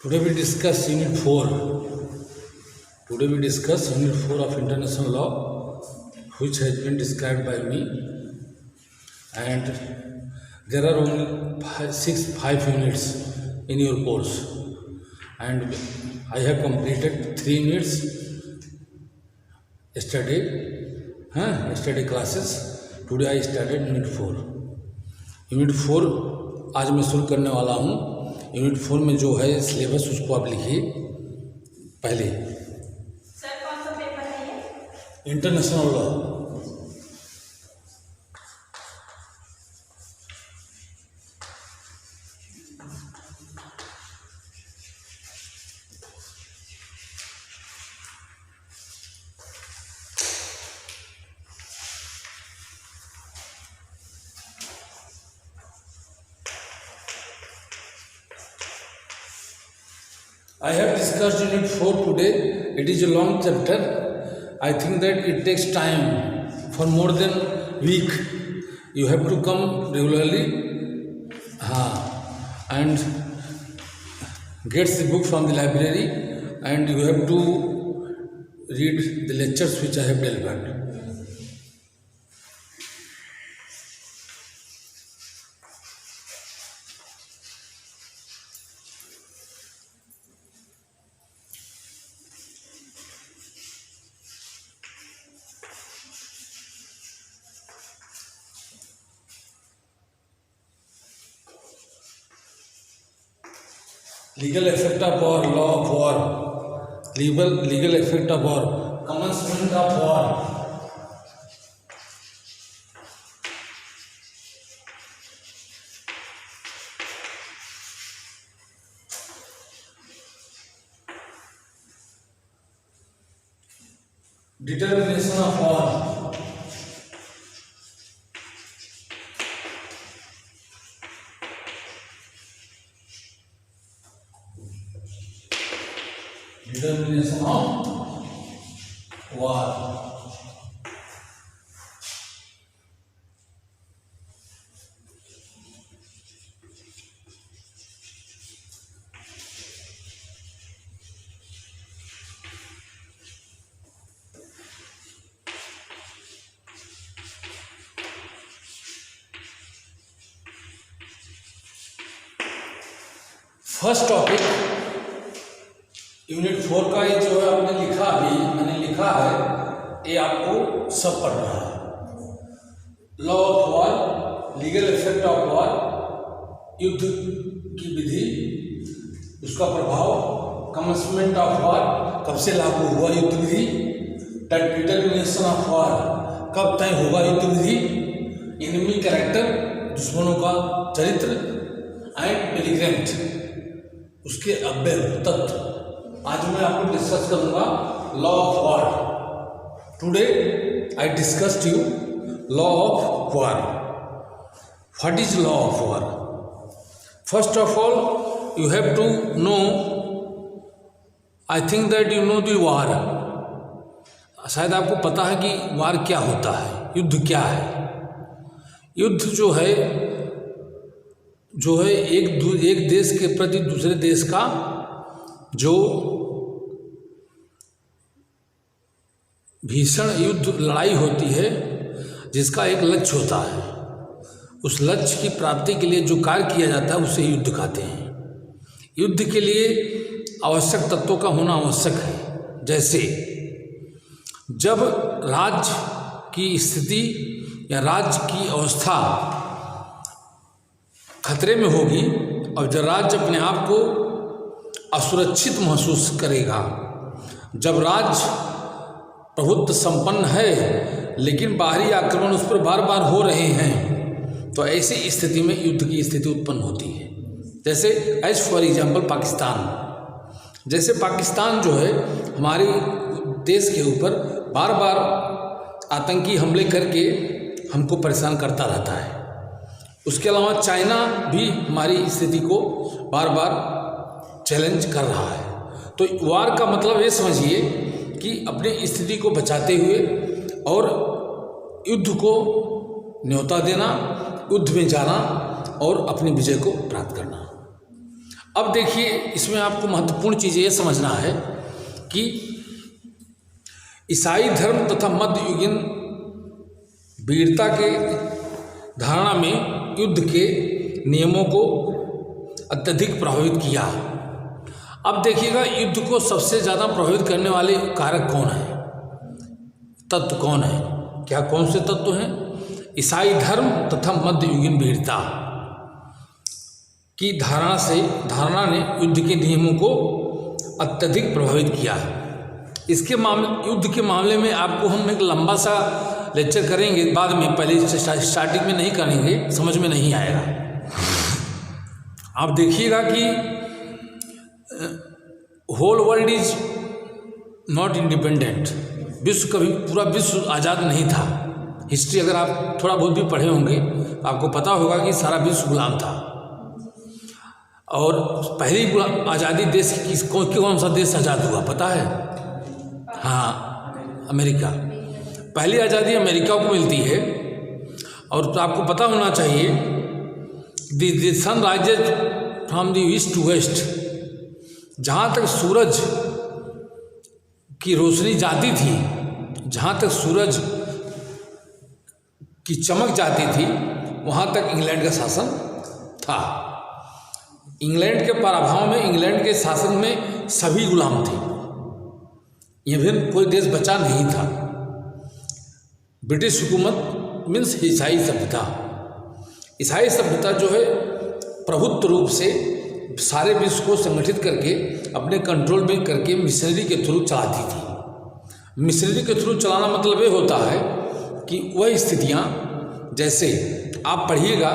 Today we discuss Unit 4. Today we discuss Unit 4 of International Law, which has been described by me. And there are only 5 units in your course. And I have completed 3 units yesterday classes. Today I started Unit 4. Unit 4 आज मैं शुरू करने वाला हूँ. Unit 4 में जो है syllabus उसको आप लिखिए. पहले सर कौन सा पेपर है ये? International law. I have discussed Unit 4 today. It is a long chapter. I think that it takes time for more than week. You have to come regularly and get the book from the library, and you have to read the lectures which I have delivered. Legal effect of war, law of war, legal effect of war, commencement of war. Determination of war. Determination of war. First topic unit 4 का ये जो है आपने लिखा, अभी मैंने लिखा है, ये आपको सब पढ़ना है. Law of war, legal effect of war, युद्ध की विधि, उसका प्रभाव, कमेंसमेंट ऑफ वॉर, कब से लागू हुआ युद्ध विधि, डिटर्मिनेशन ऑफ वॉर, कब तय होगा युद्ध विधि, एनिमी कैरेक्टर, दुश्मनों का चरित्र, एंड बेलिग्रेंट, उसके अव्यय तत्व. आज मैं आपको डिस्कस करूंगा law of war. Today I discussed you law of war. What is law of war? First of all you have to know, I think that you know the war. शायद आपको पता है कि वार क्या होता है, युद्ध क्या है. युद्ध जो है एक देश के प्रति दूसरे देश का जो भीषण युद्ध लड़ाई होती है, जिसका एक लक्ष्य होता है, उस लक्ष्य की प्राप्ति के लिए जो कार्य किया जाता है उसे युद्ध कहते हैं. युद्ध के लिए आवश्यक तत्वों का होना आवश्यक है. जैसे जब राज्य की स्थिति या राज्य की अवस्था खतरे में होगी और जब राज्य अपने आप को असुरक्षित महसूस करेगा, जब राज्य प्रभुत्व संपन्न है लेकिन बाहरी आक्रमण उस पर बार बार हो रहे हैं, तो ऐसी स्थिति में युद्ध की स्थिति उत्पन्न होती है. जैसे एज फॉर एग्जाम्पल पाकिस्तान. जैसे पाकिस्तान जो है हमारे देश के ऊपर बार बार आतंकी हमले करके हमको परेशान करता रहता है. उसके अलावा चाइना भी हमारी स्थिति को बार बार चैलेंज कर रहा है. तो वार का मतलब ये समझिए कि अपनी स्थिति को बचाते हुए और युद्ध को न्योता देना, युद्ध में जाना और अपनी विजय को प्राप्त करना. अब देखिए, इसमें आपको महत्वपूर्ण चीज़ ये समझना है कि ईसाई धर्म तथा मध्ययुगीन वीरता के धारणा में युद्ध के नियमों को अत्यधिक प्रभावित किया। अब देखिएगा, युद्ध को सबसे ज़्यादा प्रभावित करने वाले कारक कौन है, तत्व कौन है, क्या कौन से तत्व हैं? ईसाई धर्म तथा मध्ययुगीन वीरता की धारणा ने युद्ध के नियमों को अत्यधिक प्रभावित किया है। इसके युद्ध के मामले में आपको हम एक लंबा सा लेक्चर करेंगे बाद में, पहले स्टार्टिंग में नहीं करेंगे, समझ में नहीं आएगा। आप देखिएगा कि whole world is not independent, विश्व कभी पूरा विश्व आज़ाद नहीं था। हिस्ट्री अगर आप थोड़ा बहुत भी पढ़े होंगे तो आपको पता होगा कि सारा विश्व गुलाम था। और पहली आज़ादी देश की कौन सा देश आज़ाद हुआ पता है? हाँ, अमेरिका। पहली आज़ादी अमेरिका को मिलती है। और तो आपको पता होना चाहिए, the sun rises from the east to west, जहाँ तक सूरज की रोशनी जाती थी, जहाँ तक सूरज की चमक जाती थी, वहाँ तक इंग्लैंड का शासन था। इंग्लैंड के पराभव में, इंग्लैंड के शासन में सभी गुलाम थे, ये भी कोई देश बचा नहीं था। ब्रिटिश हुकूमत मीन्स ईसाई सभ्यता, ईसाई सभ्यता जो है प्रभुत्व रूप से सारे विश्व को संगठित करके अपने कंट्रोल में करके मिशनरी के थ्रू चलाती थी। मिशनरी के थ्रू चलाना मतलब ये होता है कि वह स्थितियाँ, जैसे आप पढ़िएगा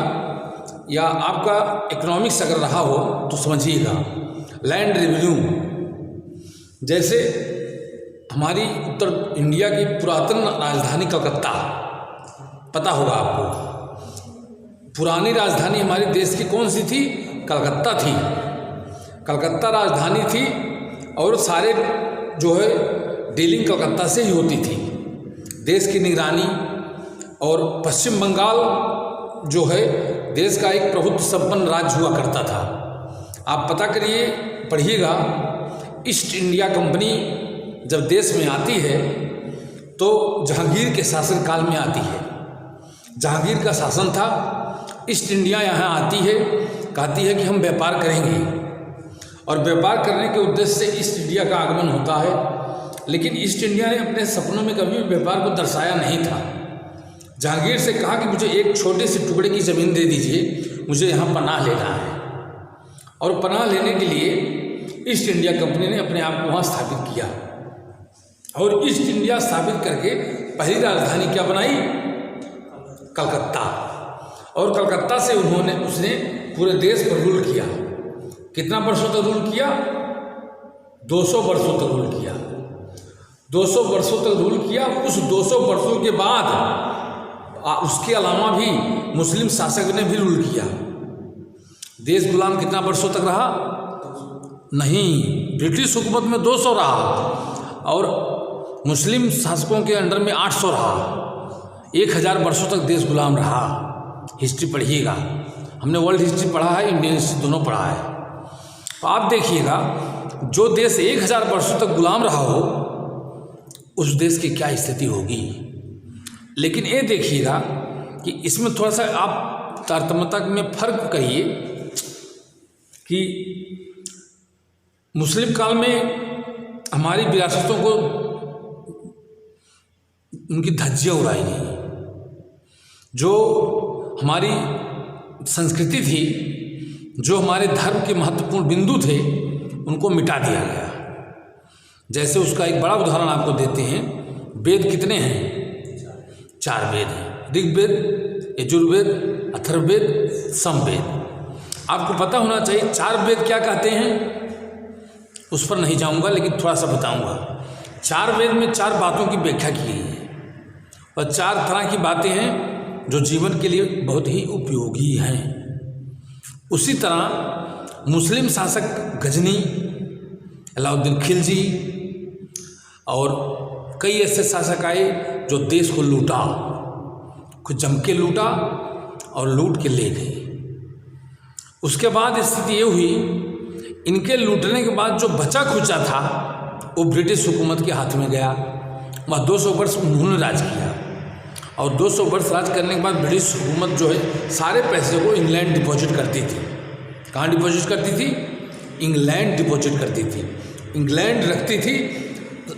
या आपका इकोनॉमिक्स अगर रहा हो तो समझिएगा, लैंड रेवेन्यू, जैसे हमारी उत्तर इंडिया की पुरातन राजधानी कलकत्ता, पता होगा आपको, पुरानी राजधानी हमारे देश की कौन सी थी? कलकत्ता थी। कलकत्ता राजधानी थी और सारे जो है डीलिंग कलकत्ता से ही होती थी। देश की निगरानी, और पश्चिम बंगाल जो है देश का एक प्रभुत्व संपन्न राज्य हुआ करता था। आप पता करिए, पढ़िएगा, ईस्ट इंडिया कंपनी जब देश में आती है तो जहांगीर के शासन काल में आती है। जहांगीर का शासन था, ईस्ट इंडिया यहाँ आती है, कहती है कि हम व्यापार करेंगे, और व्यापार करने के उद्देश्य से ईस्ट इंडिया का आगमन होता है। लेकिन ईस्ट इंडिया ने अपने सपनों में कभी व्यापार को दर्शाया नहीं था। जहांगीर से कहा कि मुझे एक छोटे से टुकड़े की ज़मीन दे दीजिए, मुझे यहाँ पनाह लेना है। और पनाह लेने के लिए ईस्ट इंडिया कंपनी ने अपने आप को वहाँ स्थापित किया, और ईस्ट इंडिया स्थापित करके पहली राजधानी क्या बनाई? कलकत्ता। और कलकत्ता से उसने पूरे देश पर रूल किया। कितना वर्षों तक रूल किया? 200 वर्षों तक रूल किया। 200 वर्षों तक रूल किया। उस 200 वर्षों के बाद उसके अलावा भी मुस्लिम शासक ने भी रूल किया। देश गुलाम कितना वर्षों तक रहा? नहीं, ब्रिटिश हुकूमत में 200 रहा और मुस्लिम शासकों के अंडर में 800 रहा। 1000 वर्षों तक देश गुलाम रहा। हिस्ट्री पढ़िएगा, हमने वर्ल्ड हिस्ट्री पढ़ा है, इंडियन हिस्ट्री दोनों पढ़ा है। तो आप देखिएगा, जो देश 1000 वर्षों तक गुलाम रहा हो, उस देश की क्या स्थिति होगी। लेकिन ये देखिएगा कि इसमें थोड़ा सा आप तारतम्यता में फर्क करिए कि मुस्लिम काल में हमारी विरासतों को उनकी धज्जियाँ उड़ाई गई, जो हमारी संस्कृति थी, जो हमारे धर्म के महत्वपूर्ण बिंदु थे, उनको मिटा दिया गया। जैसे उसका एक बड़ा उदाहरण आपको देते हैं। वेद कितने हैं? 4 वेद हैं, ऋग्वेद, यजुर्वेद, अथर्ववेद, सामवेद। आपको पता होना चाहिए 4 वेद क्या कहते हैं, उस पर नहीं जाऊंगा, लेकिन थोड़ा सा बताऊंगा। 4 वेद में 4 बातों की व्याख्या की गई है, और 4 तरह की बातें हैं जो जीवन के लिए बहुत ही उपयोगी हैं। उसी तरह मुस्लिम शासक गजनी, अलाउद्दीन खिलजी और कई ऐसे शासक आए जो देश को लूटा, कुछ जम के लूटा और लूट के ले गए। उसके बाद स्थिति ये हुई इनके लूटने के बाद जो बचा खुचा था वो ब्रिटिश हुकूमत के हाथ में गया। वह 200 वर्ष उन्होंने राज किया और 200 वर्ष राज करने के बाद ब्रिटिश हुकूमत जो है सारे पैसे को इंग्लैंड डिपॉजिट करती थी। कहाँ डिपॉजिट करती थी? इंग्लैंड डिपॉजिट करती थी, इंग्लैंड रखती थी।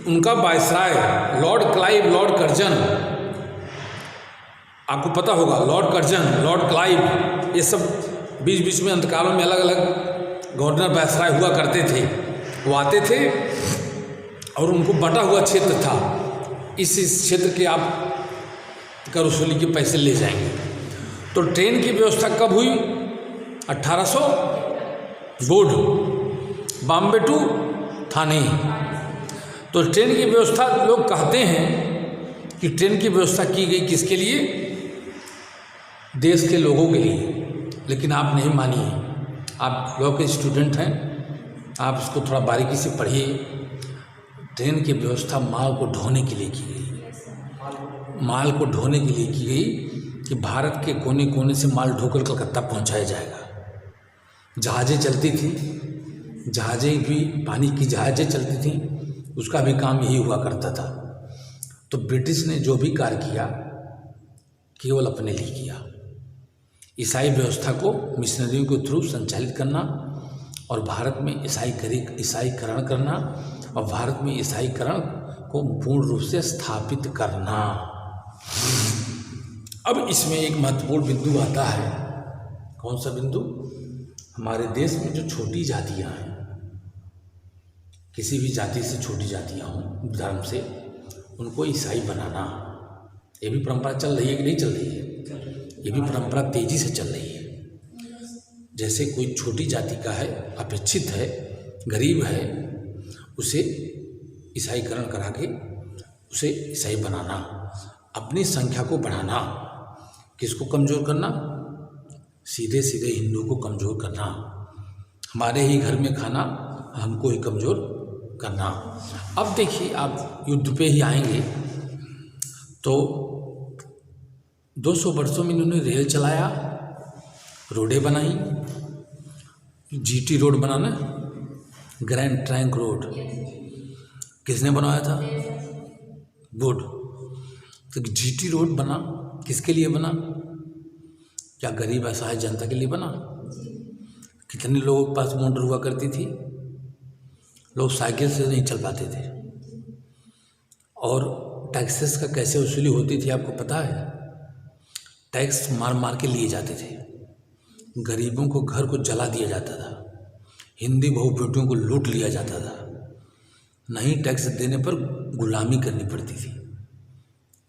उनका viceroy Lord Clive, Lord Curzon, आपको पता होगा, लॉर्ड कर्जन, लॉर्ड क्लाइव, ये सब बीच बीच में अंतकालों में अलग अलग गवर्नर वायसराय हुआ करते थे। वो आते थे और उनको बटा हुआ क्षेत्र था, इस क्षेत्र के आप कर वसूली के पैसे ले जाएंगे। तो ट्रेन की व्यवस्था कब हुई? 1800 बोर्ड, बॉम्बे टू थाने। तो ट्रेन की व्यवस्था, लोग कहते हैं कि ट्रेन की व्यवस्था की गई किसके लिए? देश के लोगों के लिए। लेकिन आप नहीं मानिए, आप लॉ के स्टूडेंट हैं, आप इसको थोड़ा बारीकी से पढ़िए। ट्रेन की व्यवस्था माल को ढोने के लिए की गई, माल को ढोने के लिए की गई कि भारत के कोने कोने से माल ढोकर कलकत्ता पहुंचाया जाएगा। जहाज़ें चलती थी, जहाज़ें भी, पानी की जहाज़ें चलती थी, उसका भी काम यही हुआ करता था। तो ब्रिटिश ने जो भी कार्य किया केवल अपने लिए किया। ईसाई व्यवस्था को मिशनरियों के थ्रू संचालित करना और भारत में ईसाईकरण करना और भारत में ईसाईकरण को पूर्ण रूप से स्थापित करना। अब इसमें एक महत्वपूर्ण बिंदु आता है। कौन सा बिंदु? हमारे देश में जो छोटी जातियां हैं, किसी भी जाति से छोटी जातियां हों धर्म से, उनको ईसाई बनाना, ये भी परंपरा चल रही है कि नहीं चल रही है? ये भी परंपरा तेजी से चल रही है। जैसे कोई छोटी जाति का है, अपेक्षित है, गरीब है, उसे ईसाईकरण करा के उसे ईसाई बनाना, अपनी संख्या को बढ़ाना। किसको कमज़ोर करना? सीधे सीधे हिंदू को कमज़ोर करना, हमारे ही घर में खाना, हमको ही कमज़ोर करना। अब देखिए, आप युद्ध पे ही आएंगे तो 200 वर्षों में इन्होंने रेल चलाया, रोडें बनाई, जीटी रोड बनाना, ग्रैंड ट्रंक रोड किसने बनवाया था? वुड। तो जीटी रोड बना, किसके लिए बना? क्या गरीब असहाय जनता के लिए बना? कितने लोगों के पास मोटर हुआ करती थी? लोग साइकिल से नहीं चल पाते थे। और टैक्सेस का कैसे वसूली होती थी आपको पता है? टैक्स मार मार के लिए जाते थे, गरीबों को घर को जला दिया जाता था, हिंदी बहू बेटियों को लूट लिया जाता था, नहीं टैक्स देने पर गुलामी करनी पड़ती थी।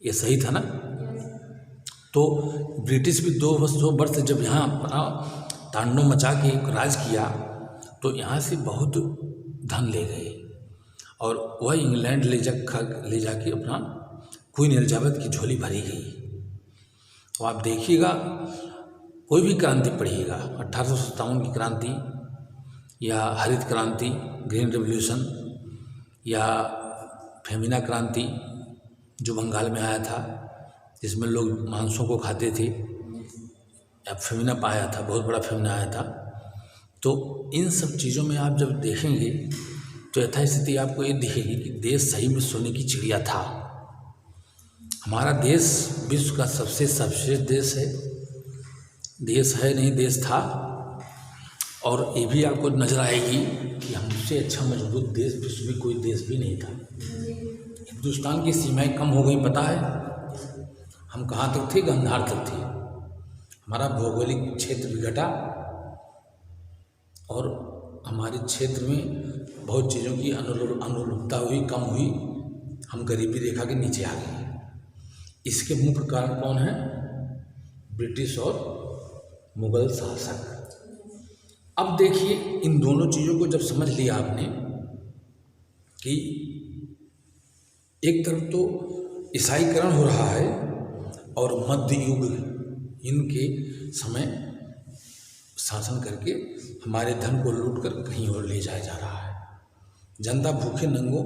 ये सही था ना? तो ब्रिटिश भी 200 वर्ष जब यहाँ अपना तांडव मचा के राज किया तो यहाँ से बहुत धन ले गए और वह इंग्लैंड ले जाके अपना क्वीन एलिजाबेथ की झोली भरी गई। तो आप देखिएगा, कोई भी क्रांति पढ़िएगा, 1857 की क्रांति या हरित क्रांति, ग्रीन रेवोल्यूशन, या फेमिना क्रांति जो बंगाल में आया था जिसमें लोग मांसों को खाते थे, या फेमिना आया था, बहुत बड़ा फेमिना आया था। तो इन सब चीज़ों में आप जब देखेंगे तो यथास्थिति आपको ये दिखेगी कि देश सही में सोने की चिड़िया था। हमारा देश विश्व का सबसे सर्वश्रेष्ठ देश है, देश है नहीं देश था। और ये भी आपको नजर आएगी कि हमसे अच्छा मजबूत देश विश्व में कोई देश भी नहीं था। हिंदुस्तान की सीमाएं कम हो गई, पता है? हम कहाँ तक थे? गांधार तक थे। हमारा भौगोलिक क्षेत्र भी घटा और हमारे क्षेत्र में बहुत चीज़ों की अनुरूपता हुई, कम हुई, हम गरीबी रेखा के नीचे आ गए। इसके मुख्य कारण कौन है? ब्रिटिश और मुगल शासक। अब देखिए, इन दोनों चीज़ों को जब समझ लिया आपने कि एक तरफ तो ईसाईकरण हो रहा है और मध्य युग इनके समय शासन करके हमारे धन को लूट कर कहीं और ले जाया जा रहा है। जनता भूखे नंगों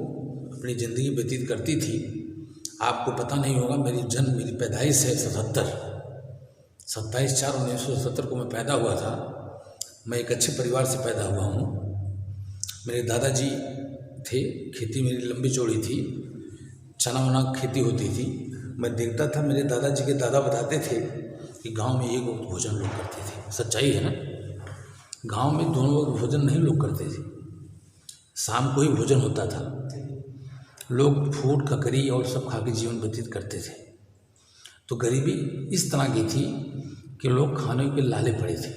अपनी ज़िंदगी व्यतीत करती थी। आपको पता नहीं होगा, मेरी पैदाइश है 27/4/1970 को मैं पैदा हुआ था। मैं एक अच्छे परिवार से पैदा हुआ हूँ। मेरे दादाजी थे, खेती मेरी लंबी चौड़ी थी, चना वना खेती होती थी। मैं देखता था, मेरे दादाजी के दादा बताते थे कि गांव में एक वक्त भोजन लोग करते थे। सच्चाई है ना, गांव में दोनों वक्त भोजन नहीं लोग करते थे, शाम को ही भोजन होता था। लोग फूट ककड़ी और सब खा के जीवन व्यतीत करते थे। तो गरीबी इस तरह की थी कि लोग खाने के लाले पड़े थे।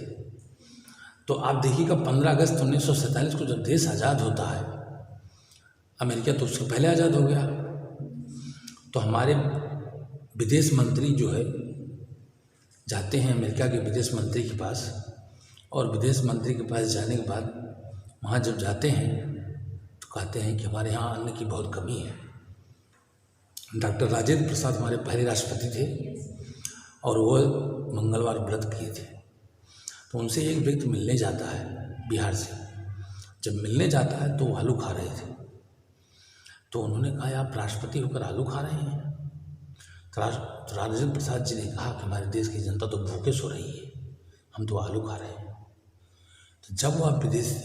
तो आप देखिएगा 15 अगस्त 1947 को जब देश आज़ाद होता है, अमेरिका तो उससे पहले आज़ाद हो गया, तो हमारे विदेश मंत्री जो है जाते हैं अमेरिका के विदेश मंत्री के पास, और विदेश मंत्री के पास जाने के बाद वहाँ जब जाते हैं तो कहते हैं कि हमारे यहाँ अन्न की बहुत कमी है। डॉक्टर राजेंद्र प्रसाद हमारे पहले राष्ट्रपति थे और वो मंगलवार व्रत किए थे। तो उनसे एक व्यक्ति मिलने जाता है बिहार से। जब मिलने जाता है तो वो आलू खा रहे थे। तो उन्होंने कहा, आप राष्ट्रपति होकर आलू खा रहे हैं? तो राजेंद्र प्रसाद जी ने कहा कि हमारे देश की जनता तो भूखे सो रही है, हम तो आलू खा रहे हैं। तो जब वह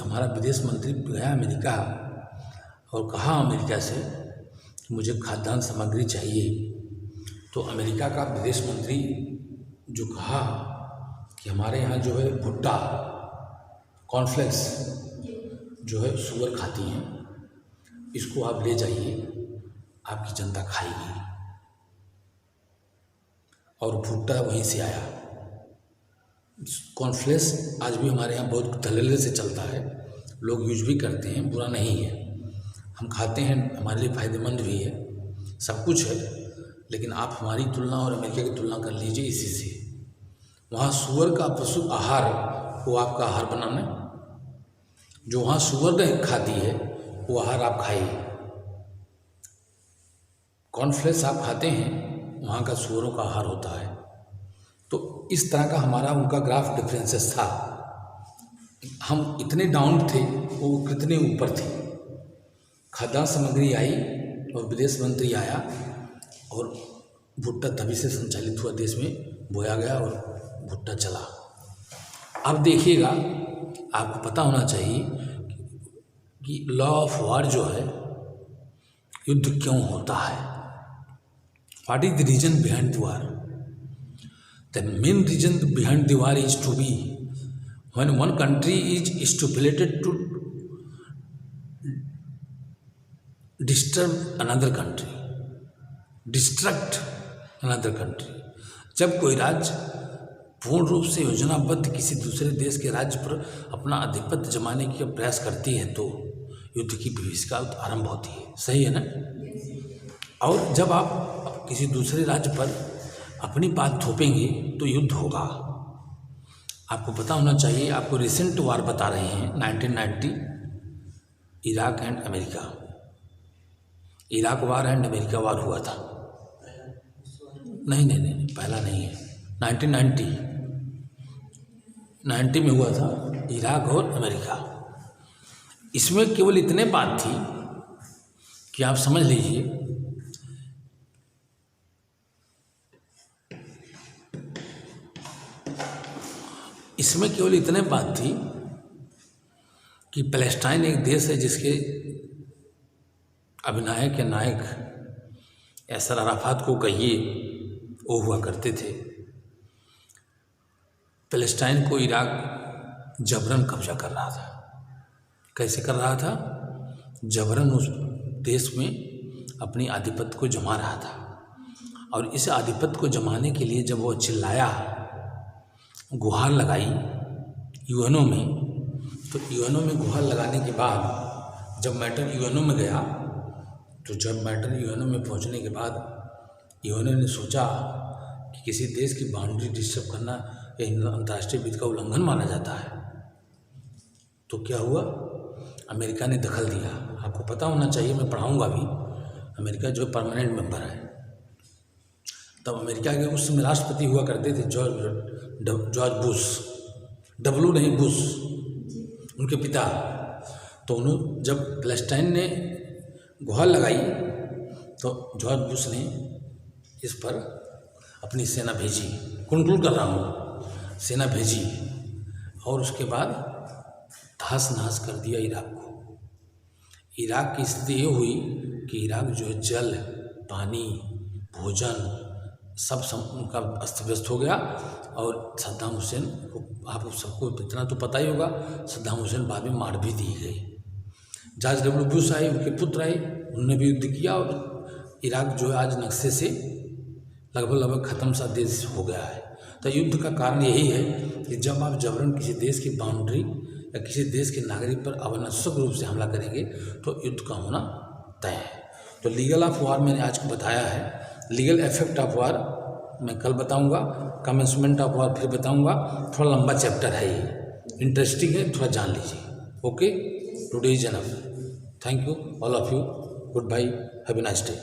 हमारा विदेश मंत्री गया अमेरिका और कहा अमेरिका से कि मुझे खाद्यान्न सामग्री चाहिए, तो अमेरिका का विदेश मंत्री जो कहा कि हमारे यहाँ जो है भुट्टा, कॉर्नफ्लेक्स जो है शुगर खाती हैं, इसको आप ले जाइए, आपकी जनता खाएगी। और भुट्टा वहीं से आया। कॉर्नफ्लेक्स आज भी हमारे यहाँ बहुत धड़ल्ले से चलता है, लोग यूज भी करते हैं, बुरा नहीं है, हम खाते हैं, हमारे लिए फ़ायदेमंद भी है, सब कुछ है। लेकिन आप हमारी तुलना और अमेरिका की तुलना कर लीजिए इसी से। वहाँ सूअर का पशु आहार वो आपका आहार बनाना, जो वहाँ सूअर नहीं खाती है वो आहार आप खाइए। कॉर्नफ्लेक्स आप खाते हैं, वहाँ का सूअरों का आहार होता है। तो इस तरह का हमारा उनका ग्राफ डिफरेंसेस था। हम इतने डाउन थे, वो कितने ऊपर थे। खाद्यान्न सामग्री आई और विदेश मंत्री आया और भुट्टा तभी से संचालित हुआ, देश में बोया गया और भुट्टा चला। अब देखिएगा, आपको पता होना चाहिए कि लॉ ऑफ वार जो है, युद्ध क्यों होता है, what is the reason behind the war. The main reason behind the war is to be when one country is stipulated to disturb another country, destruct another country. जब कोई राज्य पूर्ण रूप से योजनाबद्ध किसी दूसरे देश के राज्य पर अपना आधिपत्य जमाने का प्रयास करती है तो युद्ध की भीषिका आरंभ होती है। सही है ना? और जब आप किसी दूसरे राज्य पर अपनी बात थोपेंगे तो युद्ध होगा। आपको पता होना चाहिए, आपको रिसेंट वार बता रहे हैं 1990 Iraq and America, Iraq war and America war हुआ था। नहीं, पहला नहीं है, 1990 में हुआ था इराक और अमेरिका। इसमें केवल इतने बात थी कि आप समझ लीजिए, इसमें केवल इतने बात थी कि पैलेस्टाइन एक देश है जिसके अधिनायक या नायक यासर अराफात को कहिए वो हुआ करते थे। पैलेस्टाइन को इराक जबरन कब्जा कर रहा था। कैसे कर रहा था? जबरन उस देश में अपनी आधिपत्य को जमा रहा था। और इस आधिपत्य को जमाने के लिए जब वो चिल्लाया, गुहार लगाई यूएनओ में, तो यूएनओ में गुहार लगाने के बाद जब मैटर यूएनओ में गया, तो जब मैटर यूएनओ में पहुंचने के बाद यूएनओ ने सोचा कि किसी देश की बाउंड्री डिस्टर्ब करना अंतर्राष्ट्रीय विधि का उल्लंघन माना जाता है। तो क्या हुआ? अमेरिका ने दखल दिया। आपको पता होना चाहिए, मैं पढ़ाऊंगा भी, अमेरिका जो परमानेंट मेंबर है। तब अमेरिका के उस समय राष्ट्रपति हुआ करते थे जॉर्ज बुश, डब्ल्यू नहीं बुश, उनके पिता। तो उन्होंने जब पैलेस्टाइन ने गुहार लगाई तो जॉर्ज बुश ने इस पर अपनी सेना भेजी। कंक्लूड कर रहा हूँ, सेना भेजी और उसके बाद तहस नहस कर दिया इराक को। इराक की स्थिति ये हुई कि इराक जो है जल, पानी, भोजन सब उनका अस्त व्यस्त हो गया और सद्दाम हुसैन को, आप सबको इतना तो पता ही होगा, सद्दाम हुसैन बाद में मार भी दी गई। जॉर्ज डब्ल्यू बुश आए, उनके पुत्र आए, उन्होंने भी युद्ध किया और इराक जो है आज नक्शे से लगभग ख़त्म सा देश हो गया है। तो युद्ध का कारण यही है कि जब आप जबरन किसी देश की बाउंड्री या किसी देश के नागरिक पर अनावश्यक रूप से हमला करेंगे तो युद्ध का होना तय है। तो लीगल ऑफ वार मैंने आज को बताया है, लीगल इफेक्ट ऑफ वार मैं कल बताऊंगा, कमेंसमेंट ऑफ वार फिर बताऊंगा। थोड़ा लंबा चैप्टर है ये, इंटरेस्टिंग है, थोड़ा जान लीजिए। Okay, today is enough. Thank you all of you, goodbye, have a nice day.